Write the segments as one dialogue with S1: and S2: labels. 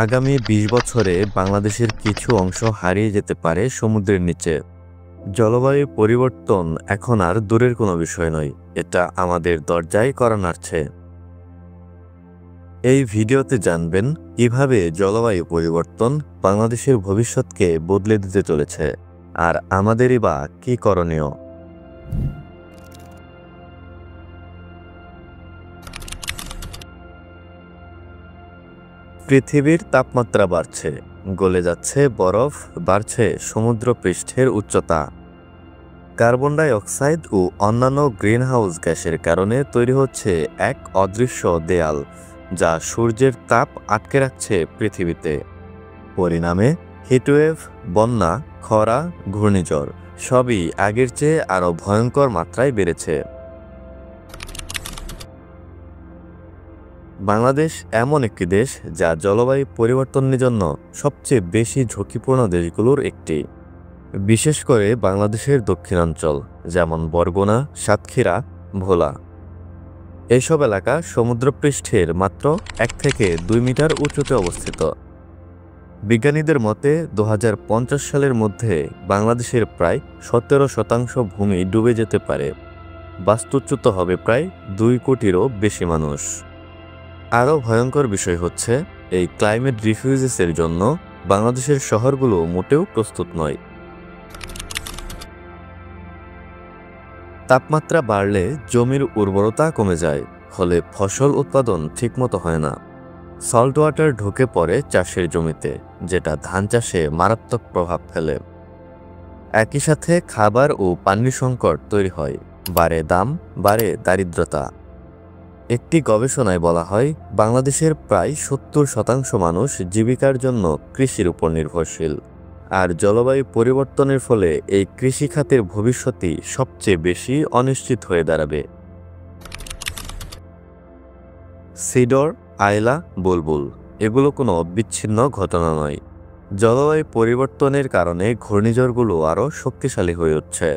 S1: আগামী ২০ বছরে বাংলাদেশের কিছু অংশ হারিয়ে যেতে পারে সমুদ্রের নিচে। জলবায়ু পরিবর্তন এখন আর দূরের কোনো বিষয় নয়, এটা আমাদের দরজায় কড়া নাড়ছে। এই ভিডিওতে জানবেন কিভাবে জলবায়ু পরিবর্তন বাংলাদেশের ভবিষ্যৎকে বদলে দিতে চলেছে, আর আমাদেরই বা কী করণীয়। পৃথিবীর তাপমাত্রা বাড়ছে, গলে যাচ্ছে বরফ, বাড়ছে সমুদ্র পৃষ্ঠের উচ্চতা। কার্বন ডাই অক্সাইড ও অন্যান্য গ্রিনহাউস গ্যাসের কারণে তৈরি হচ্ছে এক অদৃশ্য দেয়াল, যা সূর্যের তাপ আটকে রাখছে পৃথিবীতে। পরিণামে হিটওয়েভ, বন্যা, খরা, ঘূর্ণিঝড় সবই আগের চেয়ে আরও ভয়ঙ্কর মাত্রায় বেড়েছে। বাংলাদেশ এমন একটি দেশ যা জলবায়ু পরিবর্তনের জন্য সবচেয়ে বেশি ঝুঁকিপূর্ণ দেশগুলোর একটি। বিশেষ করে বাংলাদেশের দক্ষিণাঞ্চল, যেমন বরগুনা, সাতক্ষীরা, ভোলা, এইসব এলাকা সমুদ্রপৃষ্ঠের মাত্র ১ থেকে ২ মিটার উঁচুতে অবস্থিত। বিজ্ঞানীদের মতে ২০৫০ সালের মধ্যে বাংলাদেশের প্রায় ১৭% ভূমি ডুবে যেতে পারে। বাস্তুচ্যুত হবে প্রায় ২ কোটিরও বেশি মানুষ। আরও ভয়ঙ্কর বিষয় হচ্ছে, এই ক্লাইমেট রিফিউজিসের জন্য বাংলাদেশের শহরগুলো মোটেও প্রস্তুত নয়। তাপমাত্রা বাড়লে জমির উর্বরতা কমে যায়, ফলে ফসল উৎপাদন ঠিকমতো হয় না। সল্ট ওয়াটার ঢুকে পড়ে চাষের জমিতে, যেটা ধান চাষে মারাত্মক প্রভাব ফেলে। একই সাথে খাবার ও পানির সংকট তৈরি হয়, বাড়ে দাম, বাড়ে দারিদ্রতা। একটি গবেষণায় বলা হয়, বাংলাদেশের প্রায় ৭০% মানুষ জীবিকার জন্য কৃষির উপর নির্ভরশীল, আর জলবায়ু পরিবর্তনের ফলে এই কৃষি খাতের ভবিষ্যৎই সবচেয়ে বেশি অনিশ্চিত হয়ে দাঁড়াবে। সিডর, আয়লা, বুলবুল এগুলো কোনো বিচ্ছিন্ন ঘটনা নয়। জলবায়ু পরিবর্তনের কারণে ঘূর্ণিঝড়গুলো আরও শক্তিশালী হয়ে উঠছে।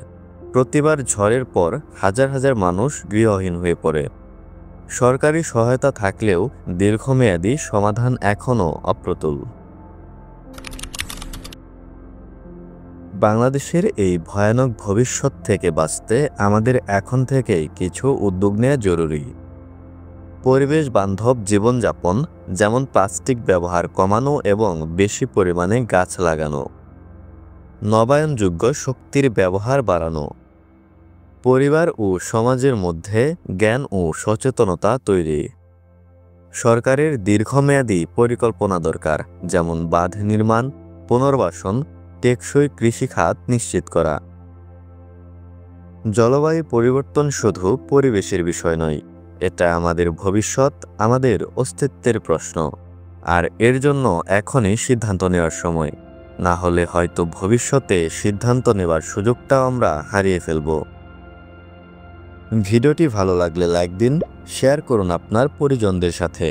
S1: প্রতিবার ঝড়ের পর হাজার হাজার মানুষ গৃহহীন হয়ে পড়ে। সরকারি সহায়তা থাকলেও দীর্ঘমেয়াদী সমাধান এখনও অপ্রতুল। বাংলাদেশের এই ভয়ানক ভবিষ্যৎ থেকে বাঁচতে আমাদের এখন থেকেই কিছু উদ্যোগ নেওয়া জরুরি। পরিবেশ বান্ধব জীবনযাপন, যেমন প্লাস্টিক ব্যবহার কমানো এবং বেশি পরিমাণে গাছ লাগানো। নবায়নযোগ্য শক্তির ব্যবহার বাড়ানো। পরিবার ও সমাজের মধ্যে জ্ঞান ও সচেতনতা তৈরি। সরকারের দীর্ঘমেয়াদী পরিকল্পনা দরকার, যেমন বাঁধ নির্মাণ, পুনর্বাসন, টেকসই কৃষিখাত নিশ্চিত করা। জলবায়ু পরিবর্তন শুধু পরিবেশের বিষয় নয়, এটা আমাদের ভবিষ্যৎ, আমাদের অস্তিত্বের প্রশ্ন। আর এর জন্য এখনই সিদ্ধান্ত নেওয়ার সময়, না হলে হয়তো ভবিষ্যতে সিদ্ধান্ত নেওয়ার সুযোগটাও আমরা হারিয়ে ফেলব। ভিডিওটি ভালো লাগলে লাইক দিন, শেয়ার করুন আপনার পরিজনদের সাথে,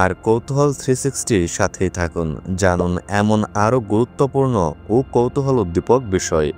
S1: আর কৌতূহল 360 সাথেই থাকুন, জানুন এমন আরও গুরুত্বপূর্ণ ও কৌতূহল উদ্দীপক বিষয়।